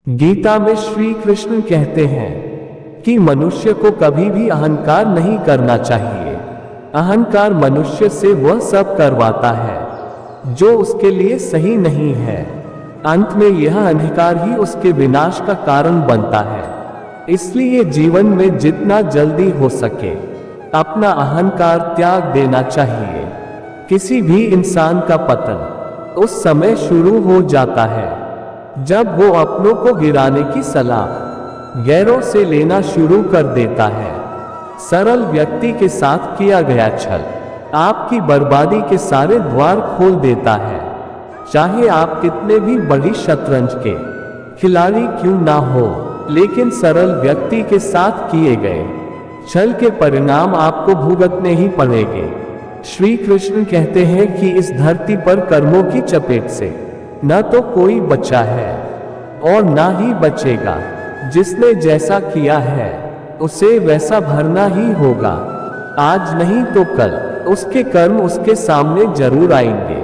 गीता में श्री कृष्ण कहते हैं कि मनुष्य को कभी भी अहंकार नहीं करना चाहिए। अहंकार मनुष्य से वह सब करवाता है जो उसके लिए सही नहीं है। अंत में यह अहंकार ही उसके विनाश का कारण बनता है। इसलिए जीवन में जितना जल्दी हो सके अपना अहंकार त्याग देना चाहिए। किसी भी इंसान का पतन उस समय शुरू हो जाता है जब वो अपनों को गिराने की सलाह गैरों से लेना शुरू कर देता है। सरल व्यक्ति के साथ किया गया छल आपकी बर्बादी के सारे द्वार खोल देता है। चाहे आप कितने भी बड़ी शतरंज के खिलाड़ी क्यों ना हो, लेकिन सरल व्यक्ति के साथ किए गए छल के परिणाम आपको भुगतने ही पड़ेंगे। श्री कृष्ण कहते हैं कि इस धरती पर कर्मों की चपेट से न तो कोई बचा है और ना ही बचेगा। जिसने जैसा किया है उसे वैसा भरना ही होगा। आज नहीं तो कल उसके कर्म उसके सामने जरूर आएंगे।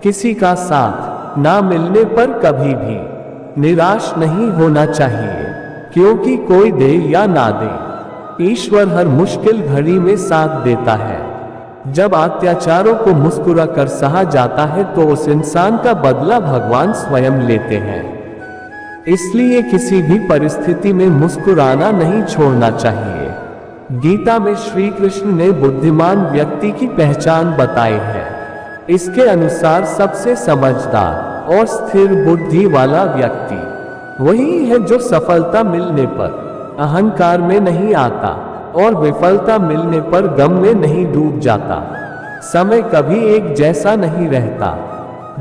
किसी का साथ ना मिलने पर कभी भी निराश नहीं होना चाहिए, क्योंकि कोई दे या ना दे ईश्वर हर मुश्किल घड़ी में साथ देता है। जब अत्याचारों को मुस्कुरा कर सहा जाता है तो उस इंसान का बदला भगवान स्वयं लेते हैं। इसलिए किसी भी परिस्थिति में मुस्कुराना नहीं छोड़ना चाहिए। गीता में श्री कृष्ण ने बुद्धिमान व्यक्ति की पहचान बताई है। इसके अनुसार सबसे समझदार और स्थिर बुद्धि वाला व्यक्ति वही है जो सफलता मिलने पर अहंकार में नहीं आता और विफलता मिलने पर गम में नहीं डूब जाता। समय कभी एक जैसा नहीं रहता।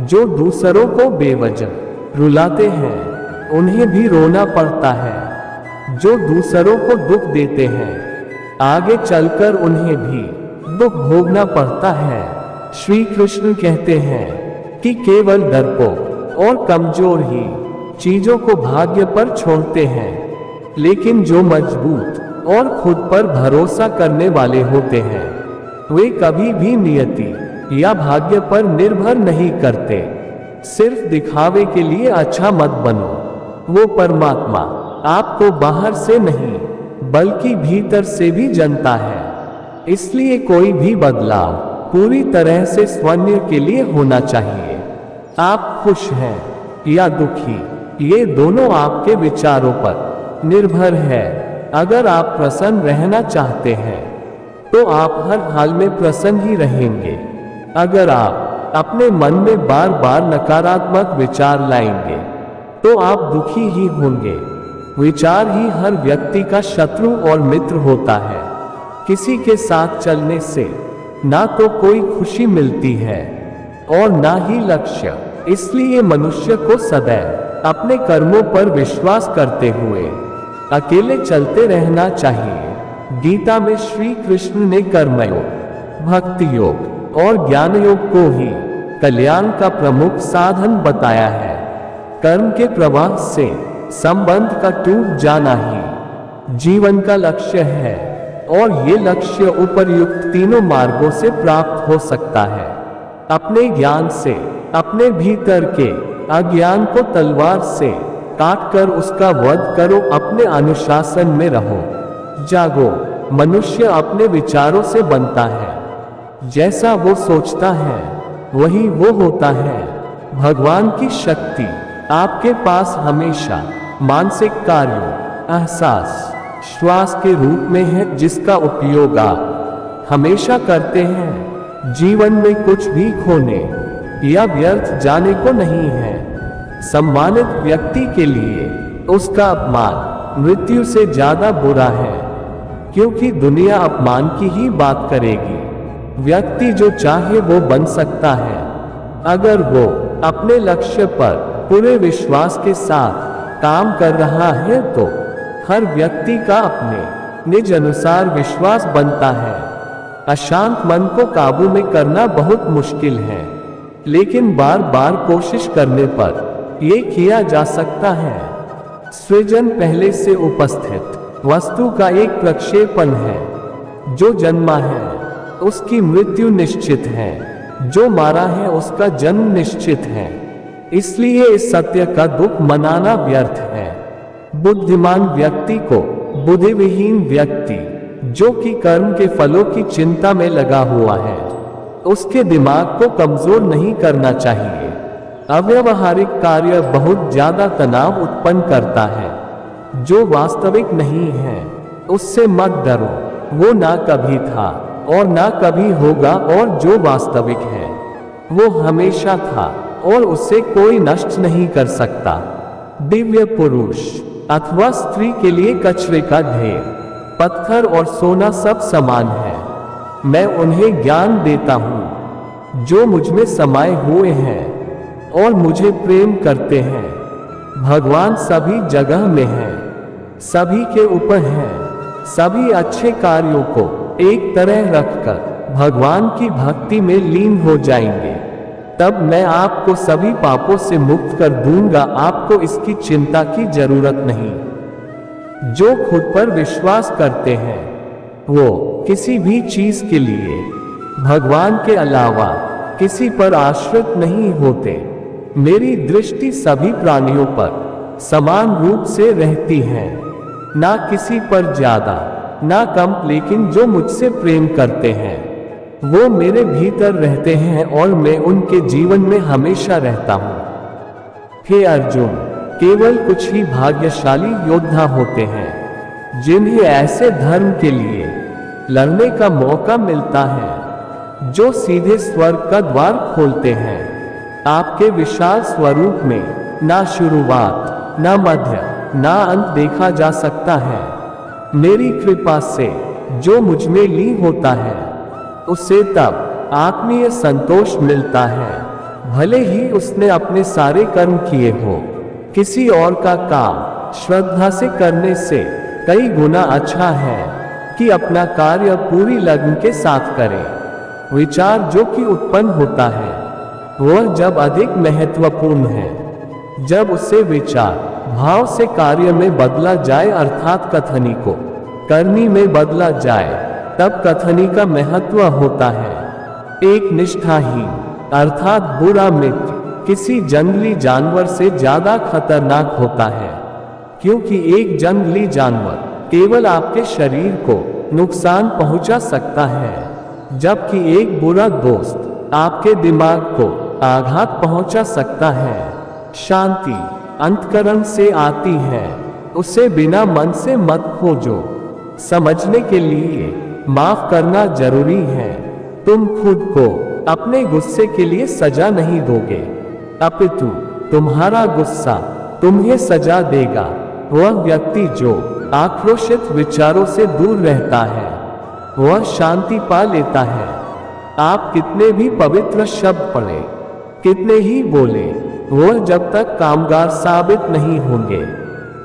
जो दूसरों को बेवजह रुलाते हैं उन्हें भी रोना पड़ता है। जो दूसरों को दुख देते हैं आगे चलकर उन्हें भी दुख भोगना पड़ता है। श्री कृष्ण कहते हैं कि केवल डरपोक और कमजोर ही चीजों को भाग्य पर छोड़ते हैं, लेकिन जो मजबूत और खुद पर भरोसा करने वाले होते हैं वे कभी भी नियति या भाग्य पर निर्भर नहीं करते। सिर्फ दिखावे के लिए अच्छा मत बनो। वो परमात्मा आपको बाहर से नहीं बल्कि भीतर से भी जानता है। इसलिए कोई भी बदलाव पूरी तरह से स्वयं के लिए होना चाहिए। आप खुश हैं या दुखी, ये दोनों आपके विचारों पर निर्भर है। अगर आप प्रसन्न रहना चाहते हैं तो आप हर हाल में प्रसन्न ही रहेंगे। अगर आप अपने मन में बार बार नकारात्मक विचार लाएंगे तो आप दुखी ही होंगे। विचार ही हर व्यक्ति का शत्रु और मित्र होता है। किसी के साथ चलने से ना तो कोई खुशी मिलती है और ना ही लक्ष्य। इसलिए मनुष्य को सदैव अपने कर्मों पर विश्वास करते हुए अकेले चलते रहना चाहिए। गीता में श्री कृष्ण ने कर्मयोग, भक्ति योग और ज्ञान योग को ही कल्याण का प्रमुख साधन बताया है। कर्म के प्रवाह से संबंध का टूट जाना ही जीवन का लक्ष्य है और ये लक्ष्य उपर्युक्त तीनों मार्गों से प्राप्त हो सकता है। अपने ज्ञान से अपने भीतर के अज्ञान को तलवार से काट कर उसका वध करो। अपने अनुशासन में रहो, जागो। मनुष्य अपने विचारों से बनता है। जैसा वो सोचता है वही वो होता है। भगवान की शक्ति आपके पास हमेशा मानसिक कार्यों, एहसास, श्वास के रूप में है, जिसका उपयोग आप हमेशा करते हैं। जीवन में कुछ भी खोने या व्यर्थ जाने को नहीं है। सम्मानित व्यक्ति के लिए उसका अपमान मृत्यु से ज्यादा बुरा है, क्योंकि दुनिया अपमान की ही बात करेगी। व्यक्ति जो चाहे वो बन सकता है अगर वो अपने लक्ष्य पर पूरे विश्वास के साथ काम कर रहा है। तो हर व्यक्ति का अपने निज अनुसार विश्वास बनता है। अशांत मन को काबू में करना बहुत मुश्किल है, लेकिन बार बार कोशिश करने पर ये किया जा सकता है। सृजन पहले से उपस्थित वस्तु का एक प्रक्षेपण है। जो जन्मा है उसकी मृत्यु निश्चित है, जो मारा है उसका जन्म निश्चित है। इसलिए इस सत्य का दुख मनाना व्यर्थ है। बुद्धिमान व्यक्ति को बुद्धिविहीन व्यक्ति जो कि कर्म के फलों की चिंता में लगा हुआ है, उसके दिमाग को कमजोर नहीं करना चाहिए। अव्यावहारिक कार्य बहुत ज्यादा तनाव उत्पन्न करता है। जो वास्तविक नहीं है उससे मत डरो, वो ना कभी था और ना कभी होगा, और जो वास्तविक है वो हमेशा था और उसे कोई नष्ट नहीं कर सकता। दिव्य पुरुष अथवा स्त्री के लिए कचरे का ढेर, पत्थर और सोना सब समान है। मैं उन्हें ज्ञान देता हूँ जो मुझमें समाये हुए हैं और मुझे प्रेम करते हैं। भगवान सभी जगह में है, सभी के ऊपर है। सभी अच्छे कार्यों को एक तरह रखकर भगवान की भक्ति में लीन हो जाएंगे, तब मैं आपको सभी पापों से मुक्त कर दूंगा। आपको इसकी चिंता की जरूरत नहीं। जो खुद पर विश्वास करते हैं वो किसी भी चीज के लिए भगवान के अलावा किसी पर आश्रित नहीं होते। मेरी दृष्टि सभी प्राणियों पर समान रूप से रहती है, ना किसी पर ज्यादा ना कम, लेकिन जो मुझसे प्रेम करते हैं वो मेरे भीतर रहते हैं और मैं उनके जीवन में हमेशा रहता हूँ। हे अर्जुन, केवल कुछ ही भाग्यशाली योद्धा होते हैं जिन्हें ऐसे धर्म के लिए लड़ने का मौका मिलता है जो सीधे स्वर्ग का द्वार खोलते हैं। आपके विशाल स्वरूप में ना शुरुआत ना मध्य ना अंत देखा जा सकता है। मेरी कृपा से जो मुझमें लीन होता है उसे तब आत्मीय संतोष मिलता है, भले ही उसने अपने सारे कर्म किए हो। किसी और का काम श्रद्धा से करने से कई गुना अच्छा है कि अपना कार्य पूरी लगन के साथ करें। विचार जो कि उत्पन्न होता है वह जब अधिक महत्वपूर्ण है, जब उसे विचार भाव से कार्य में बदला जाए, अर्थात कथनी को करनी में बदला जाए, तब कथनी का महत्व होता है। एक निष्ठाहीन अर्थात बुरा मित्र किसी जंगली जानवर से ज्यादा खतरनाक होता है, क्योंकि एक जंगली जानवर केवल आपके शरीर को नुकसान पहुंचा सकता है, जबकि एक बुरा दोस्त आपके दिमाग को आघात पहुंचा सकता है। शांति अंतकरण से आती है, उसे बिना मन से मत खोजो। समझने के लिए माफ करना जरूरी है। तुम खुद को अपने गुस्से के लिए सजा नहीं दोगे, अपितु तुम्हारा गुस्सा तुम्हें सजा देगा। वह व्यक्ति जो आक्रोशित विचारों से दूर रहता है वह शांति पा लेता है। आप कितने भी पवित्र शब्द पढ़े, कितने ही बोले, वह जब तक कामगार साबित नहीं होंगे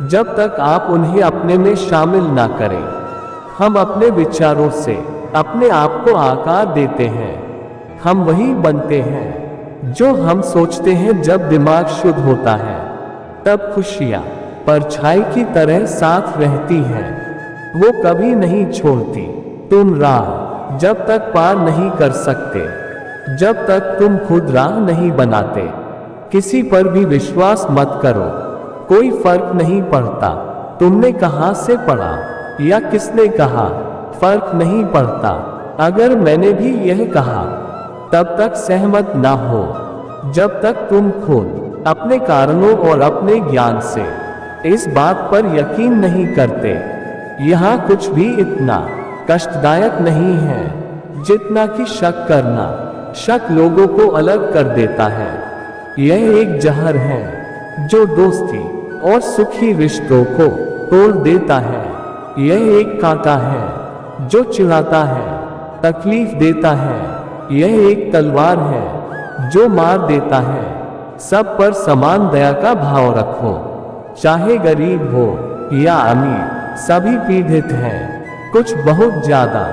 जब तक आप उन्हें अपने में शामिल ना करें। हम अपने विचारों से अपने आप को आकार देते हैं। हम वही बनते हैं जो हम सोचते हैं। जब दिमाग शुद्ध होता है तब खुशियां परछाई की तरह साथ रहती हैं, वो कभी नहीं छोड़ती। तुम राह जब तक पार नहीं कर सकते, जब तक तुम खुद राह नहीं बनाते, किसी पर भी विश्वास मत करो। कोई फर्क नहीं पड़ता तुमने कहां से पढ़ा या किसने कहा, फर्क नहीं पड़ता। अगर मैंने भी यह कहा तब तक सहमत ना हो, जब तक तुम खुद अपने कारणों और अपने ज्ञान से इस बात पर यकीन नहीं करते। यहाँ कुछ भी इतना कष्टदायक नहीं है जितना कि शक करना। शक लोगों को अलग कर देता है। यह एक जहर है जो दोस्ती और सुखी रिश्तों को तोड़ देता है। यह एक कांटा है जो चिढ़ाता है, तकलीफ देता है। यह एक तलवार है जो मार देता है। सब पर समान दया का भाव रखो, चाहे गरीब हो या अमीर, सभी पीड़ित हैं। कुछ बहुत ज्यादा,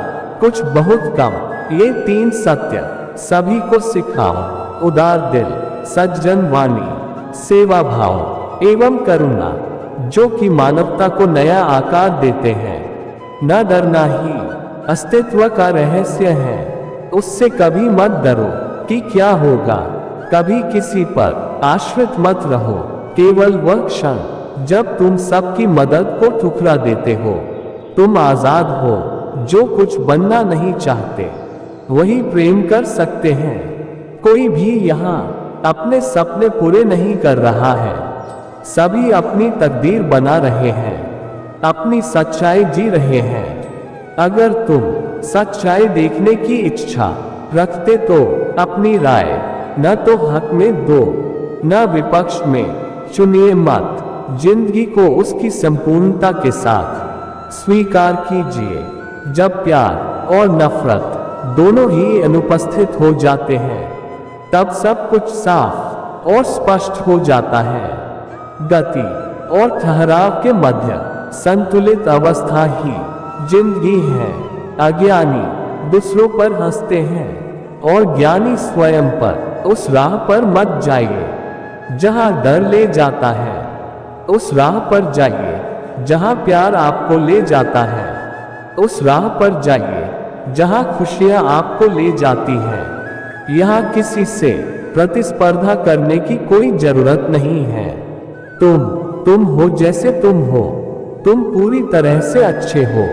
कुछ बहुत कम। ये तीन सत्य सभी को सिखाओ: उदार दिल, सज्जन वाणी, सेवा भाव एवं करुणा, जो कि मानवता को नया आकार देते हैं। न डरना ही अस्तित्व का रहस्य है। उससे कभी मत डरो कि क्या होगा। कभी किसी पर आश्रित मत रहो। केवल वह क्षण जब तुम सबकी मदद को ठुकरा देते हो, तुम आजाद हो। जो कुछ बनना नहीं चाहते वही प्रेम कर सकते हैं। कोई भी यहाँ अपने सपने पूरे नहीं कर रहा है, सभी अपनी तकदीर बना रहे हैं, अपनी सच्चाई जी रहे हैं। अगर तुम सच्चाई देखने की इच्छा रखते तो अपनी राय न तो हक में दो न विपक्ष में, चुनिए मत। जिंदगी को उसकी संपूर्णता के साथ स्वीकार कीजिए। जब प्यार और नफरत दोनों ही अनुपस्थित हो जाते हैं, तब सब कुछ साफ और स्पष्ट हो जाता है। गति और ठहराव के मध्य संतुलित अवस्था ही जिंदगी है। अज्ञानी दूसरों पर हंसते हैं और ज्ञानी स्वयं पर। उस राह पर मत जाइए जहां डर ले जाता है, उस राह पर जाइए जहां प्यार आपको ले जाता है। उस राह पर जाइए जहां खुशियां आपको ले जाती हैं। यहाँ किसी से प्रतिस्पर्धा करने की कोई जरूरत नहीं है। तुम हो जैसे तुम हो, तुम पूरी तरह से अच्छे हो।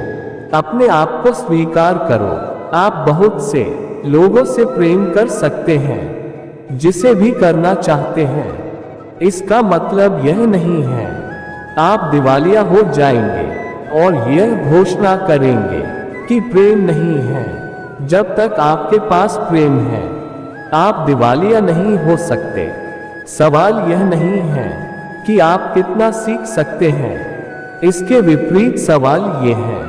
अपने आप को स्वीकार करो। आप बहुत से लोगों से प्रेम कर सकते हैं, जिसे भी करना चाहते हैं। इसका मतलब यह नहीं है आप दिवालिया हो जाएंगे और यह घोषणा करेंगे कि प्रेम नहीं है। जब तक आपके पास प्रेम है, आप दिवालिया नहीं हो सकते। सवाल यह नहीं है कि आप कितना सीख सकते हैं, इसके विपरीत सवाल यह है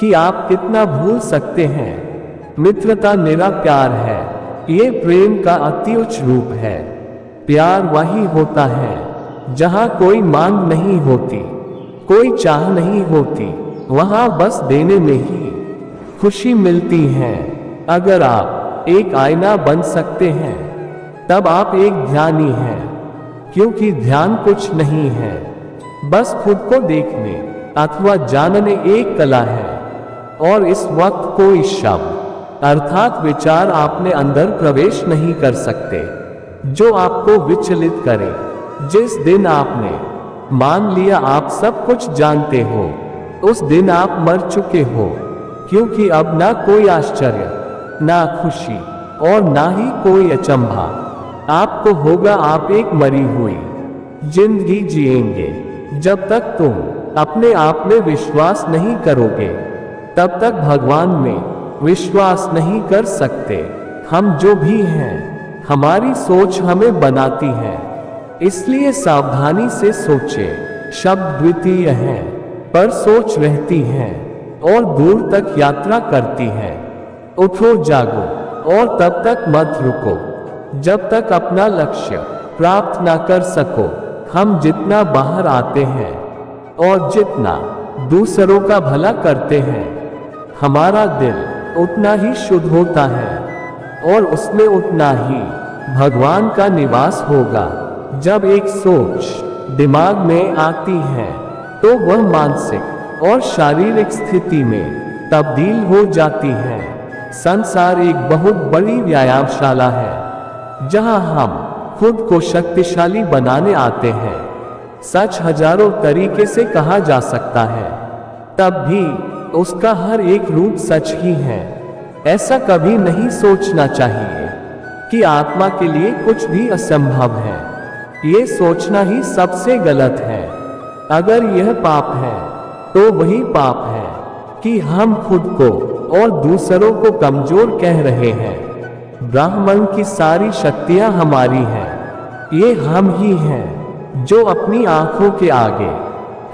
कि आप कितना भूल सकते हैं। मित्रता निरा प्यार है, ये प्रेम का अति उच्च रूप है। प्यार वही होता है जहां कोई मांग नहीं होती, कोई चाह नहीं होती, वहां बस देने में ही खुशी मिलती है। अगर आप एक आईना बन सकते हैं, तब आप एक ध्यानी हैं, क्योंकि ध्यान कुछ नहीं है, बस खुद को देखने अथवा जानने एक कला है। और इस वक्त कोई शब्द अर्थात विचार आपने अंदर प्रवेश नहीं कर सकते जो आपको विचलित करे। जिस दिन आपने मान लिया आप सब कुछ जानते हो, उस दिन आप मर चुके हो, क्योंकि अब ना कोई आश्चर्य, ना खुशी और ना ही कोई अचंभा आपको होगा। आप एक मरी हुई जिंदगी जिएंगे। जब तक तुम अपने आप में विश्वास नहीं करोगे, तब तक भगवान में विश्वास नहीं कर सकते। हम जो भी हैं, हमारी सोच हमें बनाती है, इसलिए सावधानी से सोचे। शब्द द्वितीय हैं, पर सोच रहती है और दूर तक यात्रा करती है। उठो जागो और तब तक मत रुको जब तक अपना लक्ष्य प्राप्त ना कर सको। हम जितना बाहर आते हैं और जितना दूसरों का भला करते हैं, हमारा दिल उतना ही शुद्ध होता है और उसमें उतना ही भगवान का निवास होगा। जब एक सोच दिमाग में आती है, तो वह मानसिक और शारीरिक स्थिति में तब्दील हो जाती है। संसार एक बहुत बड़ी व्यायामशाला है, जहां हम खुद को शक्तिशाली बनाने आते हैं। सच हजारों तरीके से कहा जा सकता है, तब भी उसका हर एक रूप सच ही है। ऐसा कभी नहीं सोचना चाहिए कि आत्मा के लिए कुछ भी असंभव है। ये सोचना ही सबसे गलत है। अगर यह पाप है, तो वही पाप है कि हम खुद को और दूसरों को कमजोर कह रहे हैं। ब्राह्मण की सारी शक्तियां हमारी हैं। ये हम ही हैं जो अपनी आंखों के आगे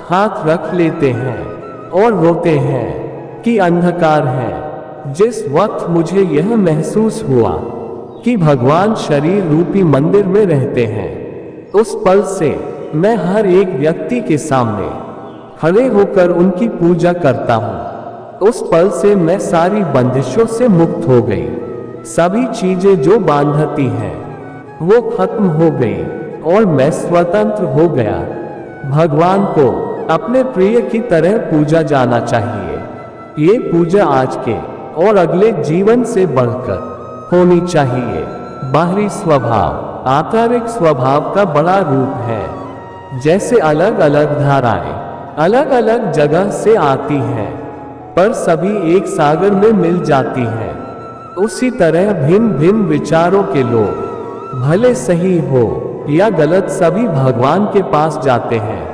हाथ रख लेते हैं और रोते हैं कि अंधकार है। जिस वक्त मुझे यह महसूस हुआ कि भगवान शरीर रूपी मंदिर में रहते हैं, उस पल से मैं हर एक व्यक्ति के सामने खड़े होकर उनकी पूजा करता हूँ। उस पल से मैं सारी बंदिशों से मुक्त हो गई। सभी चीजें जो बांधती हैं, वो खत्म हो गई और मैं स्वतंत्र हो गया। भगवान को अपने प्रिय की तरह पूजा जाना चाहिए। ये पूजा आज के और अगले जीवन से बढ़कर होनी चाहिए। बाहरी स्वभाव आंतरिक स्वभाव का बड़ा रूप है। जैसे अलग अलग धाराएं अलग अलग जगह से आती हैं, पर सभी एक सागर में मिल जाती हैं। उसी तरह भिन्न भिन्न विचारों के लोग, भले सही हो या गलत, सभी भगवान के पास जाते हैं।